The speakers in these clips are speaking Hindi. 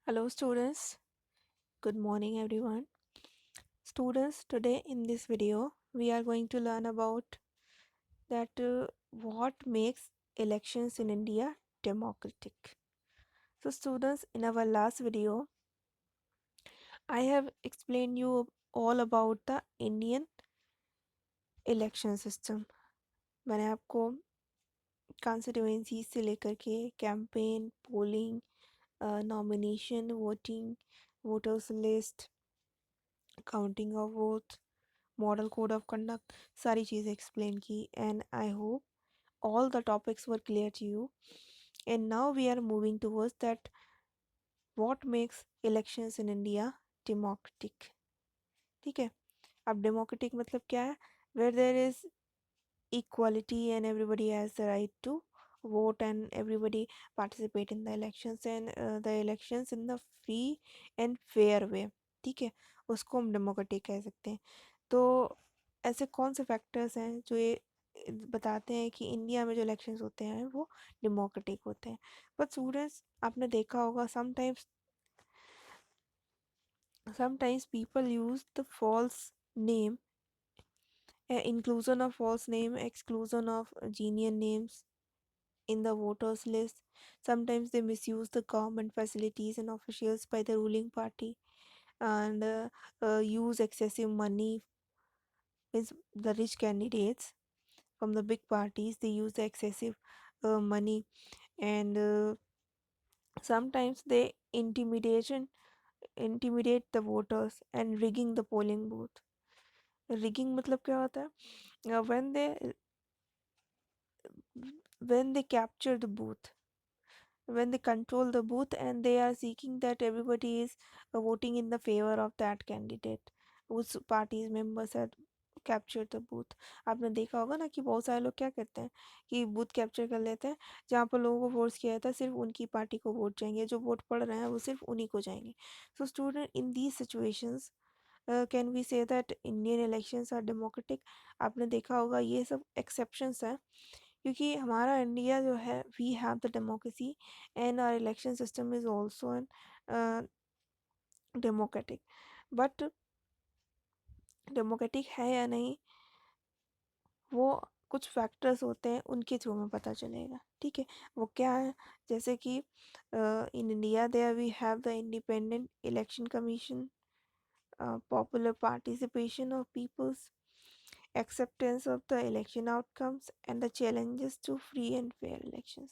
Hello students, good morning everyone. Students, today in this video we are going to learn about that what makes elections in India democratic. So students, in our last video I have explained you all about the Indian election system. मैंने आपको कॉन्स्टिट्यूएंसी से लेकर के campaign, polling, nomination, voting, voters list, counting of votes, model code of conduct, सारी चीज़ें एक्सप्लेन की and I hope all the topics were clear to you. And now we are moving towards that what makes elections in India democratic. ठीक है, अब democratic मतलब क्या है? Where there is equality and everybody has the right to vote and everybody participate in the elections and the elections in the free and fair way. ठीक है, उसको हम डेमोक्रेटिक कह सकते हैं. तो ऐसे कौन से फैक्टर्स हैं जो ये बताते हैं कि इंडिया में जो इलेक्शंस होते हैं वो डेमोक्रेटिक होते हैं. बट स्टूडेंट्स, आपने देखा होगा sometimes people use the false name, inclusion of false name, exclusion of genuine names in the voters list. Sometimes they misuse the government facilities and officials by the ruling party and use excessive money. Is the rich candidates from the big parties, they use the excessive money, and sometimes they intimidate the voters and rigging the polling booth. Rigging मतलब क्या होता है? When they capture the booth, when they control the booth and they are seeking that everybody is voting in the favor of that candidate whose party's members had capture the booth. आपने देखा होगा ना कि बहुत सारे लोग क्या करते हैं कि बूथ कैप्चर कर लेते हैं, जहाँ पर लोगों को फोर्स किया जाता है सिर्फ उनकी पार्टी को वोट जाएंगे, जो वोट पड़ रहे हैं वो सिर्फ उन्हीं को जाएंगे. So student, in these situations can we say that Indian elections are democratic. आपने देखा होगा ये सब एक्सेप्शंस हैं, क्योंकि हमारा इंडिया जो है we have the democracy and our election system is also an democratic. But democratic है या नहीं वो कुछ फैक्टर्स होते हैं, उनके थ्रू हमें पता चलेगा. ठीक है, वो क्या है? जैसे कि in India there we have the independent election commission, popular participation of people's acceptance of the election outcomes and the challenges to free and fair elections.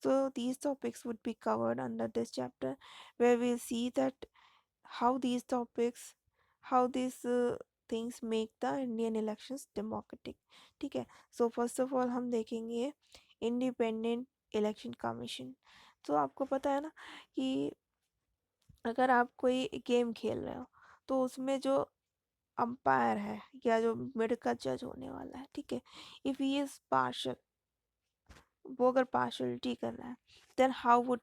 So these topics would be covered under this chapter, where we'll see that how these topics, how these things make the Indian elections democratic. ठीक है, so first of all हम देखेंगे independent election commission. तो आपको पता है ना कि अगर आप कोई गेम खेल रहे हो तो उसमें जो अंपायर है या जो मिड का जज होने वाला है, ठीक है, इफ़ ही इज़ पार्शल, वो अगर पार्शलिटी कर रहा है, then how would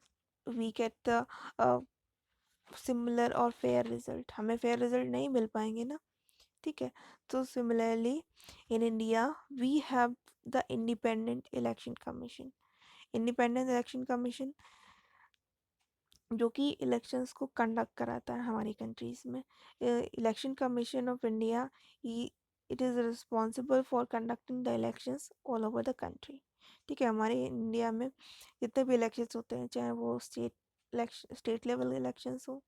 we get the similar और फेयर रिजल्ट? हमें फेयर रिजल्ट नहीं मिल पाएंगे ना. ठीक है, तो similarly in India we have the independent election commission. Independent election commission जो कि इलेक्शंस को कंडक्ट कराता है हमारी कंट्रीज़ में. Election commission of India, it is responsible for conducting the elections all over the country. ठीक है, हमारे इंडिया में जितने भी इलेक्शंस होते हैं, चाहे वो स्टेट लेवल इलेक्शंस हो,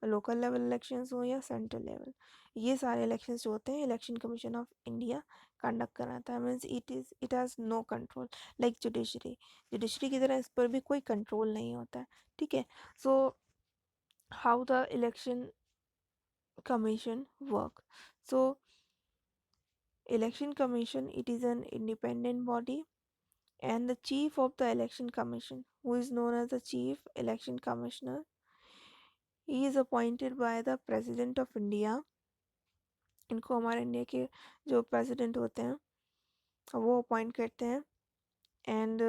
लोकल लेवल इलेक्शंस हो या सेंट्रल लेवल, ये सारे इलेक्शंस जो होते हैं election commission of India conduct कराता है. Means it has no control like judiciary की तरह इस पर भी कोई कंट्रोल नहीं होता है. ठीक है, so how the election commission work? So election commission, it is an independent body, and the chief of the election commission, who is known as the chief election commissioner, he is appointed by the president of India. इनको हमारे इंडिया के जो प्रेसिडेंट होते हैं वो अपॉइंट करते हैं. And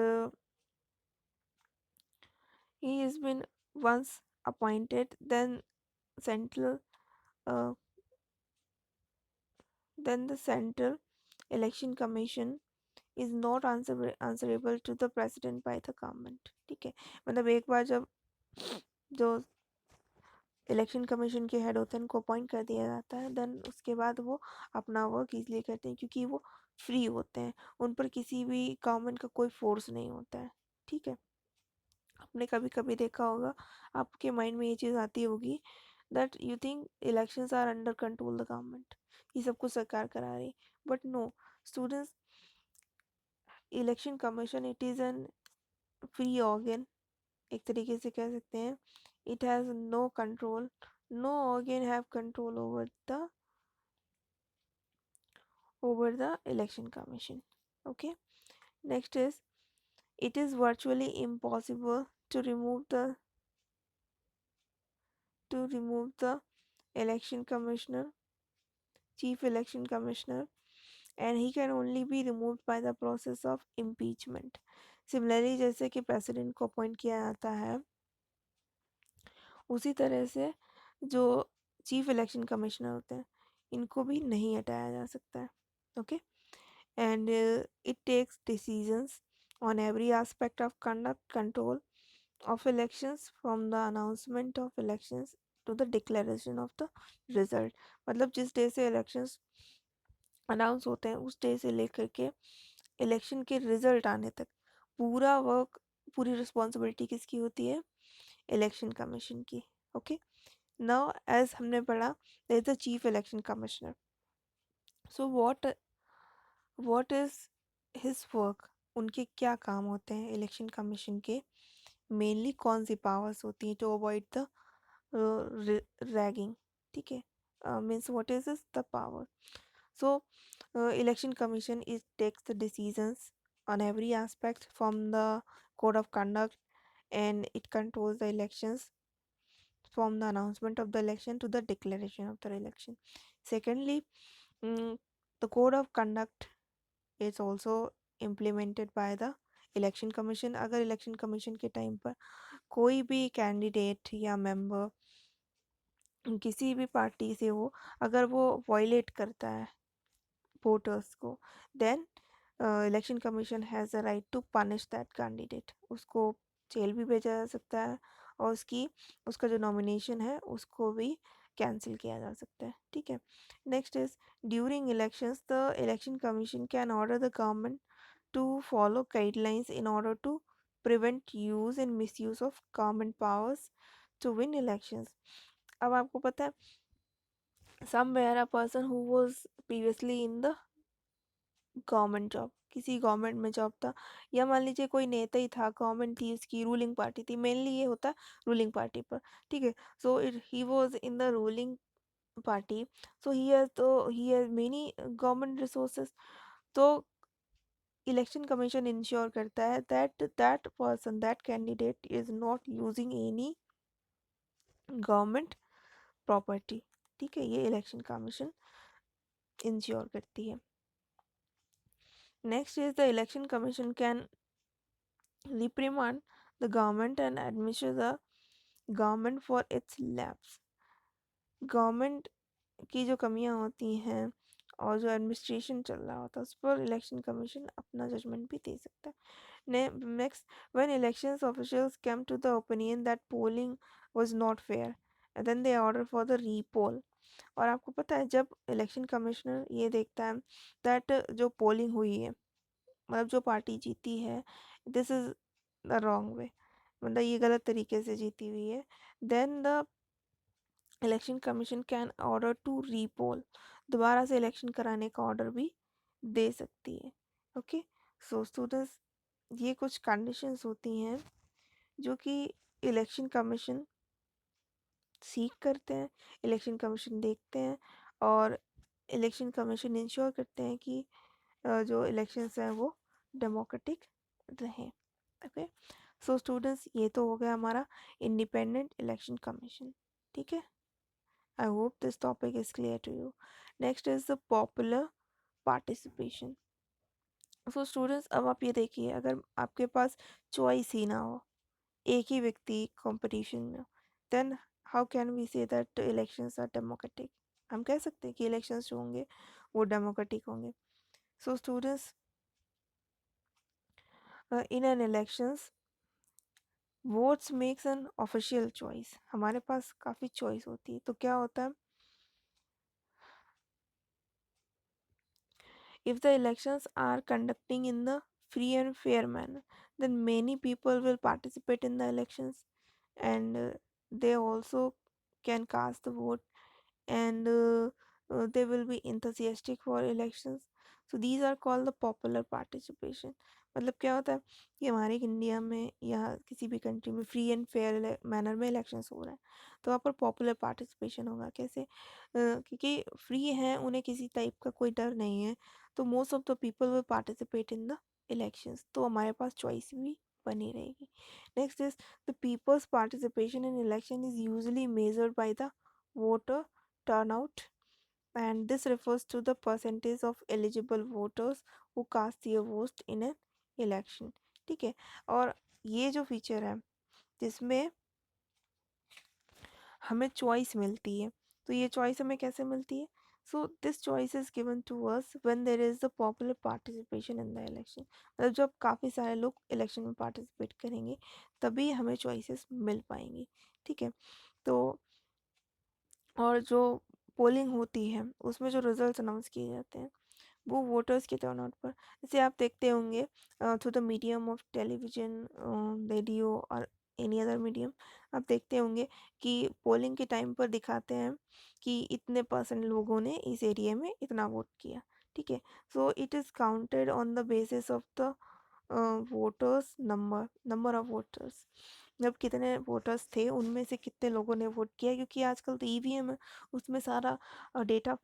he has been once appointed, central uh, then the central election commission is not answerable to the president by the government. ठीक है, मतलब एक बार जब जो इलेक्शन कमीशन के हेड होते हैं, उनको अपॉइंट कर दिया जाता है। देन उसके बाद वो अपना वर्क इसलिए करते हैं क्योंकि वो फ्री होते हैं, उन पर किसी भी गवर्नमेंट का कोई फोर्स नहीं होता है। ठीक है, आपने कभी कभी देखा होगा, आपके माइंड में ये चीज़ आती होगी that you think elections are under control the government, ये सब कुछ सरकार करा रही, but no students, election commission it is an free organ, एक तरीके से कह सकते हैं। It has no control, no organ have control over the election commission. Okay, next is, it is virtually impossible to remove the election commissioner, chief election commissioner, and he can only be removed by the process of impeachment. Similarly, जैसे कि प्रेसिडेंट को अपॉइंट किया जाता है, उसी तरह से जो चीफ इलेक्शन कमिश्नर होते हैं, इनको भी नहीं हटाया जा सकता है। Okay, and it takes decisions on every aspect of conduct control of elections from the announcement of elections to the declaration of the result। मतलब जिस डे से इलेक्शंस अनाउंस होते हैं उस डे से लेकर के इलेक्शन के रिजल्ट आने तक पूरा वर्क, पूरी रिस्पॉन्सिबिलिटी किसकी होती है? इलेक्शन कमीशन की। ओके, नाउ एज हमने पढ़ा, there is the chief election commissioner. So what is his work, उनके क्या काम होते हैं इलेक्शन कमीशन के? मेनली कौन सी पावर्स होती हैं टू अवॉइड द रैगिंग? ठीक है, means what is the power? So, election commission is takes the decisions on every aspect from the code of conduct, and it controls the elections from the announcement of the election to the declaration of the election. Secondly, the code of conduct is also implemented by the election commission. अगर इलेक्शन कमीशन के टाइम पर कोई भी कैंडिडेट या मेंबर किसी भी पार्टी से हो, अगर वो वायलेट करता है वोटर्स को, then election commission has a right to punish that candidate. उसको जेल भी भेजा जा सकता है और उसका जो नॉमिनेशन है उसको भी कैंसिल किया जा सकता है। ठीक है, next is, during elections the election commission can order the government to follow guidelines in order to prevent use and misuse of government powers to win elections. अब आपको पता है, somewhere a person who was previously in the government job, किसी गवर्नमेंट में जॉब था, या मान लीजिए कोई नेता ही था, गवर्नमेंट थी, उसकी रूलिंग पार्टी थी, मेनली ये होता है रूलिंग पार्टी पर। ठीक है, so he was in the ruling party, so he has many government resources. तो इलेक्शन कमीशन इंश्योर करता है that that person, that candidate is not using any government property. ठीक है, ये इलेक्शन कमीशन इंश्योर करती है। Next is, the election commission can reprimand the government and administer the government for its lapse। Government की जो कमियां होती हैं और जो एडमिनिस्ट्रेशन चल रहा होता है उस पर इलेक्शन कमीशन अपना जजमेंट भी दे सकता है। Next, when elections officials come to the opinion that polling was not fair, then they order for the repoll. और आपको पता है, जब इलेक्शन कमिश्नर ये देखता है दैट जो पोलिंग हुई है, मतलब जो पार्टी जीती है, this is the wrong way, मतलब ये गलत तरीके से जीती हुई है, then the election commission can order to repoll, दोबारा से इलेक्शन कराने का ऑर्डर भी दे सकती है। ओके, सो स्टूडेंट्स, ये कुछ कंडीशंस होती हैं जो कि इलेक्शन कमीशन सीख करते हैं, इलेक्शन कमीशन देखते हैं, और इलेक्शन कमीशन इंश्योर करते हैं कि जो इलेक्शंस हैं वो डेमोक्रेटिक रहें। ओके, सो स्टूडेंट्स, ये तो हो गया हमारा इंडिपेंडेंट इलेक्शन कमीशन। ठीक है, I hope this topic is clear to you. Next is the popular participation. So students, अब आप ये देखिए, अगर आपके पास चॉइस ही ना हो, एक ही व्यक्ति कंपटीशन में हो, then how can we say that elections are democratic? हम कह सकते हैं कि इलेक्शंस जो होंगे वो डेमोक्रेटिक होंगे। So students, in an elections votes makes an official choice, हमारे पास काफ़ी चॉइस होती है। तो क्या होता है, if the elections are conducting in the free and fair manner, then many people will participate in the elections, and they also can cast the vote, and they will be enthusiastic for elections. So these are called the popular participation. मतलब क्या होता है कि हमारे इंडिया में या किसी भी कंट्री में फ्री एंड फेयर मैनर में इलेक्शंस हो रहा है, तो वहाँ पर पॉपुलर पार्टिसिपेशन होगा। कैसे? क्योंकि फ्री हैं, उन्हें किसी टाइप का कोई डर नहीं है, तो most of the people will participate in the elections, तो हमारे पास चॉइस भी बनी रहेगी। Next is the peoples participation in election is usually measured by the voter turnout, and this refers to the percentage of eligible voters who cast their votes in an election। ठीक है, और ये जो फीचर है जिसमें हमें चॉइस मिलती है, तो ये चॉइस हमें कैसे मिलती है? So this choice is given to us when there is the popular participation in the election, मतलब जब काफ़ी सारे लोग इलेक्शन में पार्टिसिपेट करेंगे तभी हमें चॉइसेस मिल पाएंगी। ठीक है, तो और जो पोलिंग होती है उसमें जो रिजल्ट अनाउंस किए जाते हैं वो वोटर्स के टर्नआउट पर, जैसे आप देखते होंगे through the medium of television, radio और एनी अदर मीडियम, आप देखते होंगे कि पोलिंग के टाइम पर दिखाते हैं कि इतने परसेंट लोगों ने इस एरिया में इतना वोट किया। ठीक है, so it is counted on the basis of the voters number, number of voters, जब कितने वोटर्स थे उनमें से कितने लोगों ने वोट किया, क्योंकि आजकल तो ईवीएम है, उसमें सारा डेटा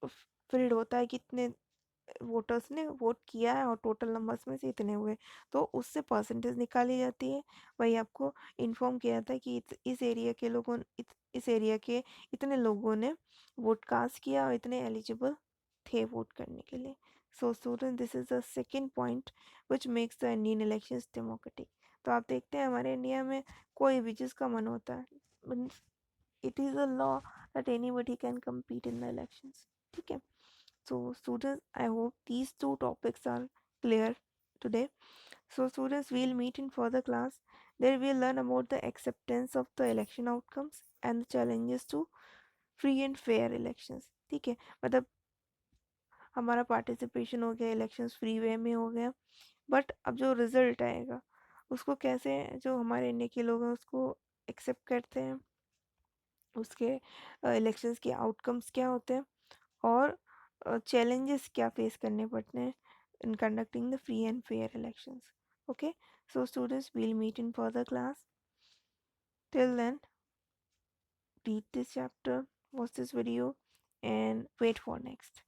फिल्ड होता है, कितने वोटर्स ने वोट किया है और टोटल नंबर्स में से इतने हुए, तो उससे परसेंटेज निकाली जाती है। वही आपको इन्फॉर्म किया जाता है कि इस एरिया के लोगों इस एरिया के इतने लोगों ने वोट कास्ट किया और इतने एलिजिबल थे वोट करने के लिए। So student, this is the second point which makes the Indian elections democratic. तो आप देखते हैं हमारे इंडिया में कोई भी जिसका मन होता है, it is a law that anybody can compete in the elections. ठीक है, so students, I hope these two topics are clear today. So students, we'll meet in further class. There we'll learn about the acceptance of the election outcomes and the challenges to free and fair elections। ठीक है, मतलब हमारा पार्टिसिपेशन हो गया, इलेक्शंस फ्री वे में हो गया, बट अब जो रिजल्ट आएगा उसको कैसे जो हमारे इंडिया के लोग हैं उसको एक्सेप्ट करते हैं, उसके इलेक्शंस के आउटकम्स क्या होते हैं, और challenges क्या फेस करने पड़ते हैं in conducting the free and fair elections। Okay, so students, we'll meet in further class. Till then, read this chapter, watch this video, and wait for next.